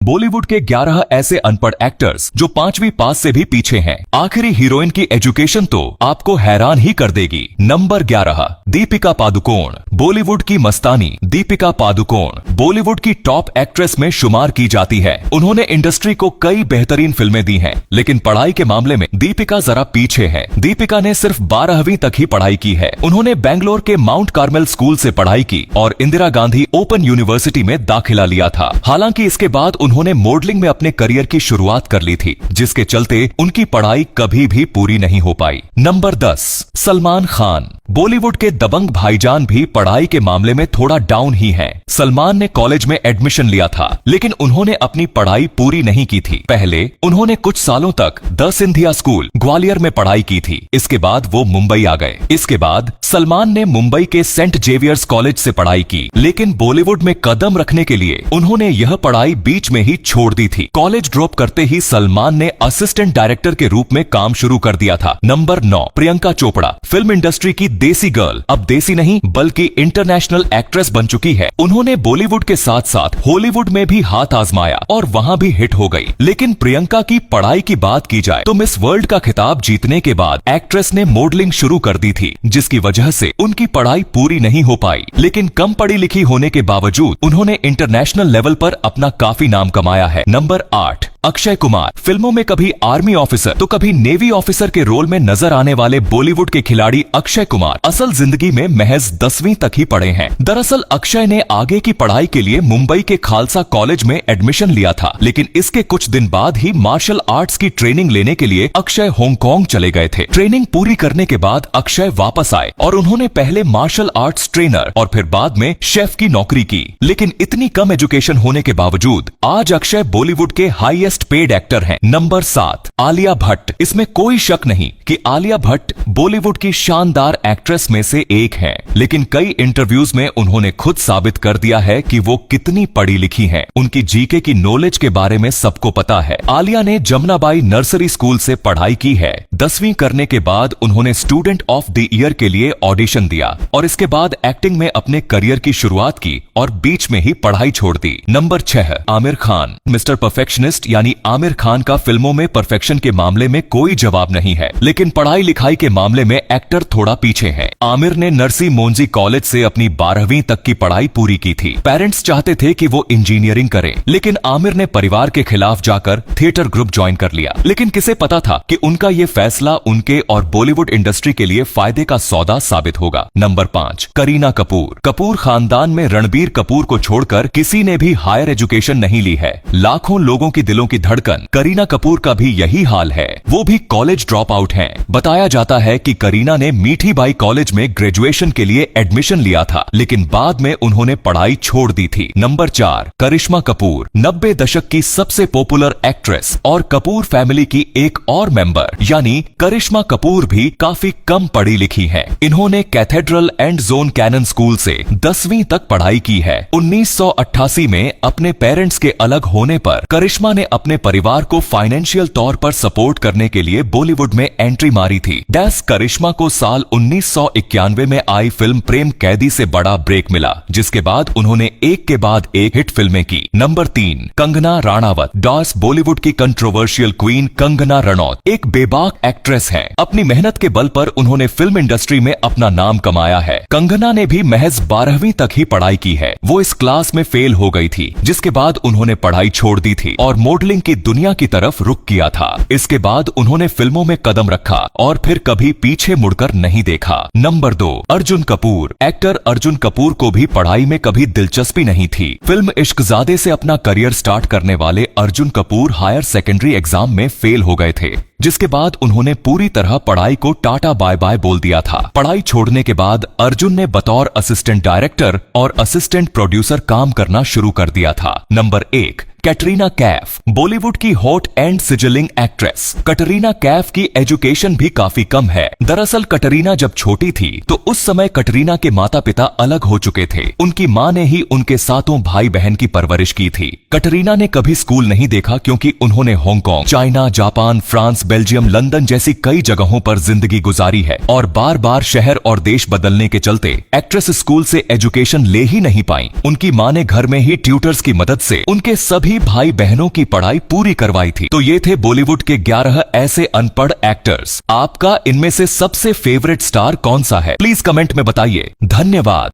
बॉलीवुड के 11 ऐसे अनपढ़ एक्टर्स जो 5वीं पास से भी पीछे हैं। आखिरी हीरोइन की एजुकेशन तो आपको हैरान ही कर देगी। नंबर 11, दीपिका पादुकोण। बॉलीवुड की मस्तानी दीपिका पादुकोण बॉलीवुड की टॉप एक्ट्रेस में शुमार की जाती है। उन्होंने इंडस्ट्री को कई बेहतरीन फिल्में दी हैं, लेकिन पढ़ाई के मामले में दीपिका जरा पीछे है। दीपिका ने सिर्फ 12वीं तक ही पढ़ाई की है। उन्होंने बेंगलोर के माउंट कार्मेल स्कूल से पढ़ाई की और इंदिरा गांधी ओपन यूनिवर्सिटी में दाखिला लिया था। हालांकि इसके बाद उन्होंने मॉडलिंग में अपने करियर की शुरुआत कर ली थी, जिसके चलते उनकी पढ़ाई कभी भी पूरी नहीं हो पाई। नंबर 10, सलमान खान। बॉलीवुड के दबंग भाईजान भी पढ़ाई के मामले में थोड़ा डाउन ही हैं। सलमान ने कॉलेज में एडमिशन लिया था, लेकिन उन्होंने अपनी पढ़ाई पूरी नहीं की थी। पहले उन्होंने कुछ सालों तक द सिंधिया स्कूल ग्वालियर में पढ़ाई की थी। इसके बाद वो मुंबई आ गए। इसके बाद सलमान ने मुंबई के सेंट जेवियर्स कॉलेज से पढ़ाई की, लेकिन बॉलीवुड में कदम रखने के लिए उन्होंने यह पढ़ाई बीच में ही छोड़ दी थी। कॉलेज ड्रॉप करते ही सलमान ने असिस्टेंट डायरेक्टर के रूप में काम शुरू कर दिया था। Number 9, Priyanka Chopra. Film industry की देसी गर्ल, अब देसी नहीं बल्कि इंटरनेशनल एक्ट्रेस बन चुकी है। उन्होंने बॉलीवुड के साथ साथ हॉलीवुड में भी हाथ आजमाया और वहां भी हिट हो गई। लेकिन प्रियंका की पढ़ाई की बात की जाए तो मिस वर्ल्ड का खिताब जीतने के बाद एक्ट्रेस ने मॉडलिंग शुरू कर दी थी, जिसकी वजह से उनकी पढ़ाई पूरी नहीं हो पाई। लेकिन कम पढ़ी लिखी होने के बावजूद उन्होंने इंटरनेशनल लेवल पर अपना काफी नाम कमाया है। नंबर 8, अक्षय कुमार। फिल्मों में कभी आर्मी ऑफिसर तो कभी नेवी ऑफिसर के रोल में नजर आने वाले बॉलीवुड के खिलाड़ी अक्षय कुमार असल जिंदगी में महज 10वीं तक ही पढ़े हैं। दरअसल अक्षय ने आगे की पढ़ाई के लिए मुंबई के खालसा कॉलेज में एडमिशन लिया था, लेकिन इसके कुछ दिन बाद ही मार्शल आर्ट्स की ट्रेनिंग लेने के लिए अक्षय हांगकांग चले गए थे। ट्रेनिंग पूरी करने के बाद अक्षय वापस आए और उन्होंने पहले मार्शल आर्ट्स ट्रेनर और फिर बाद में शेफ की नौकरी की। लेकिन इतनी कम एजुकेशन होने के बावजूद आज अक्षय बॉलीवुड के हाईएस्ट पेड एक्टर हैं। नंबर 7, आलिया भट्ट। इसमें कोई शक नहीं कि आलिया भट्ट बॉलीवुड की शानदार एक्ट्रेस में से एक हैं, लेकिन कई इंटरव्यूज में उन्होंने खुद साबित कर दिया है कि वो कितनी पढ़ी लिखी हैं। उनकी जीके की नॉलेज के बारे में सबको पता है। आलिया ने जमुनाबाई नर्सरी स्कूल से पढ़ाई की है। 10वीं करने के बाद उन्होंने स्टूडेंट ऑफ द ईयर के लिए ऑडिशन दिया और इसके बाद एक्टिंग में अपने करियर की शुरुआत की और बीच में ही पढ़ाई छोड़ दी। Number 6, Aamir Khan. Mister perfectionist यानी आमिर खान का फिल्मों में परफेक्शन के मामले में कोई जवाब नहीं है, लेकिन पढ़ाई लिखाई के मामले में एक्टर थोड़ा पीछे हैं। आमिर ने नरसी मोंजी कॉलेज से अपनी 12वीं तक की पढ़ाई पूरी की थी। पेरेंट्स चाहते थे कि वो इंजीनियरिंग करें, लेकिन आमिर ने परिवार के खिलाफ जाकर थिएटर ग्रुप ज्वाइन कर लिया। लेकिन किसे पता था कि उनका ये फैसला उनके और बॉलीवुड इंडस्ट्री के लिए फायदे का सौदा साबित होगा। नंबर 5, करीना कपूर। कपूर खानदान में रणबीर कपूर को छोड़कर किसी ने भी हायर एजुकेशन नहीं ली है। लाखों लोगों की दिलों की धड़कन करीना कपूर का भी यही हाल है। वो भी कॉलेज ड्रॉप आउट हैं। बताया जाता है कि करीना ने मीठी बाई कॉलेज में ग्रेजुएशन के लिए एडमिशन लिया था, लेकिन बाद में उन्होंने पढ़ाई छोड़ दी थी। नंबर 4, करिश्मा कपूर। 90 दशक की सबसे पॉपुलर एक्ट्रेस और कपूर फैमिली की एक और मेंबर यानी करिश्मा कपूर भी काफी कम पढ़ी लिखी हैं। इन्होंने cathedral and John Connon school से 10वीं तक पढ़ाई की है। 1988 में अपने पेरेंट्स के अलग होने पर करिश्मा ने अपने परिवार को फाइनेंशियल तौर पर सपोर्ट करने के लिए बॉलीवुड में एंट्री मारी थी। करिश्मा को साल 1991 में आई फिल्म प्रेम कैदी से बड़ा ब्रेक मिला, जिसके बाद उन्होंने एक के बाद एक हिट फिल्में की। नंबर 3, कंगना राणावत। डॉस बॉलीवुड की कंट्रोवर्शियल क्वीन कंगना रनौत एक बेबाक एक्ट्रेस हैं। अपनी मेहनत के बल पर उन्होंने फिल्म इंडस्ट्री में अपना नाम कमाया है। कंगना ने भी महज 12वीं तक ही पढ़ाई की है। वो इस क्लास में फेल हो गई थी, जिसके बाद उन्होंने पढ़ाई छोड़ दी थी और मॉडलिंग की दुनिया की तरफ रुख किया था। इसके बाद उन्होंने फिल्मों में कदम रखा और फिर कभी पीछे मुड़कर नहीं देखा। नंबर 2, अर्जुन कपूर। एक्टर अर्जुन कपूर को भी पढ़ाई में कभी दिलचस्पी नहीं थी। फिल्म इश्कजादे से अपना करियर स्टार्ट करने वाले Arjun Kapoor higher secondary exam में फेल हो गए थे, जिसके बाद उन्होंने पूरी तरह पढ़ाई को टाटा बाय बाय बोल दिया था। पढ़ाई छोड़ने के बाद अर्जुन ने बतौर असिस्टेंट डायरेक्टर और असिस्टेंट प्रोड्यूसर काम करना शुरू कर दिया था। नंबर 1, कैटरीना कैफ। बॉलीवुड की hot and sizzling actress Katrina Kaif की एजुकेशन भी काफी कम है। दरअसल कैटरीना जब छोटी थी तो उस समय कैटरीना के माता पिता अलग हो चुके थे। उनकी माँ ने ही उनके सातों भाई बहन की परवरिश की थी। कैटरीना ने कभी स्कूल नहीं देखा क्योंकि उन्होंने Hong Kong, China, Japan, France, Belgium, London जैसी कई जगहों पर जिंदगी गुजारी है और बार बार शहर और देश बदलने के चलते एक्ट्रेस स्कूल से एजुकेशन ले ही नहीं पाई। उनकी माँ ने घर में ही ट्यूटर्स की मदद से उनके सभी सभी भाई बहनों की पढ़ाई पूरी करवाई थी। तो ये थे बॉलीवुड के 11 ऐसे अनपढ़ एक्टर्स। आपका इनमें से सबसे फेवरेट स्टार कौन सा है? प्लीज कमेंट में बताइए। धन्यवाद।